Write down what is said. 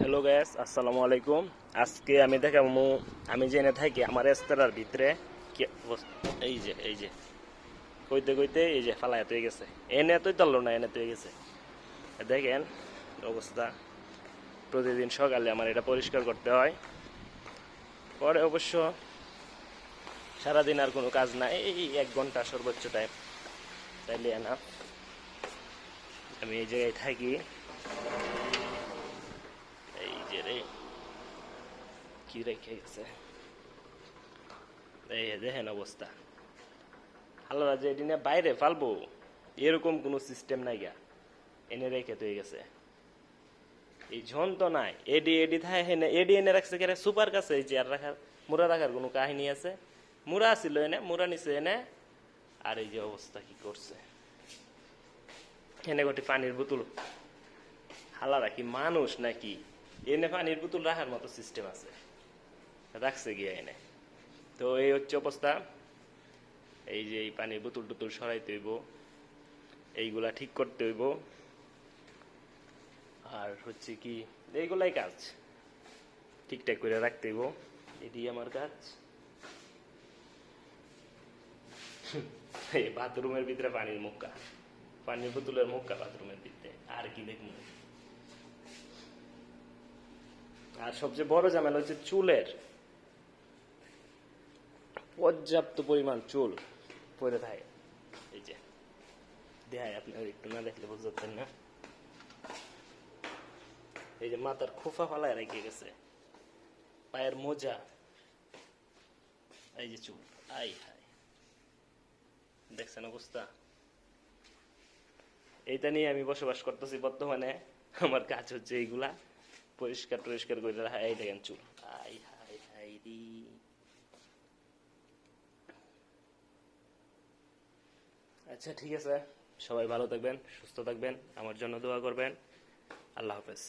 Hello gas, আসসালামু আলাইকুম। আজকে আমি দেখাবো আমি জেনে থাকি আমার রেস্তোরাঁর ভিতরে এই যে কইতে কইতে এই যে ফালায় হয়ে গেছে। এনে তুই তল্লো না, এনে তুই গেছে। দেখেন অবস্থা। প্রতিদিন সকালে আমার এটা পরিষ্কার করতে হয়। পরে অবশ্য সারাদিন আর কোনো কাজ নাই, এই 1 ঘন্টা সর্বোচ্চ টাইম তাইলে না। আমি এই জায়গায় থাকি। এই যে রে কি রেখে গেছে, এই দেখেন অবস্থা। আল্লাহ যে এদিনে বাইরে ফালবো এরকম কোনো সিস্টেম নাই গা, এনে রেখে তো গেছে। এই ঝন তো নাই, এডি এডি থাই হেনে এডি এনে রাখছে কেন সুপার কাছে। এই চেয়ার রাখার মুড়া রাখার কোনো কাহিনী আছে? মুড়া ছিল এনে, মুড়া নিছে এনে। আর এই যে অবস্থা কি করছে, এনে গোটি পানির বোতল। হালা রাখি মানুষ নাকি? এনে পানির বোতল রাখার মতো সিস্টেম আছে, রাখছে গিয়া এনে। তো এই হচ্ছে অবস্থা। এই যে এই পানির বোতল টুতুল সরাইতে হইব, এইগুলা ঠিক করতে হইব। আর হচ্ছে কি এইগুলাই কাজ ঠিকঠাক করে রাখতে হইব, এটি আমার কাজ। এই বাথরুমের ভিতরে পানির মুক্কা, পানির বোতলের মুক্কা বাথরুমের ভিতরে, আর কি দেখুন। আর সবচেয়ে বড় ঝামেলা হচ্ছে চুলের, পর্যাপ্ত পরিমাণ চুল পরে থাকে। এই যে দেখায়, আপনার একটু না দেখলে বুঝতে পারতেন না। এই যে মাথার খোফা ফালায় রেখে গেছে, পায়ের মোজা, এই যে চুল। আই হাই, দেখছেন অবস্থা। এইটা নিয়ে আমি বসবাস করতেছি বর্তমানে। আমার কাজ হচ্ছে এইগুলা পরিষ্কার টরিষ্কার করে রাখা। এই দেখেন চুল, আই হাই হাই রি। আচ্ছা ঠিক আছে, সবাই ভালো থাকবেন, সুস্থ থাকবেন, আমার জন্য দোয়া করবেন। আল্লাহ হাফেজ।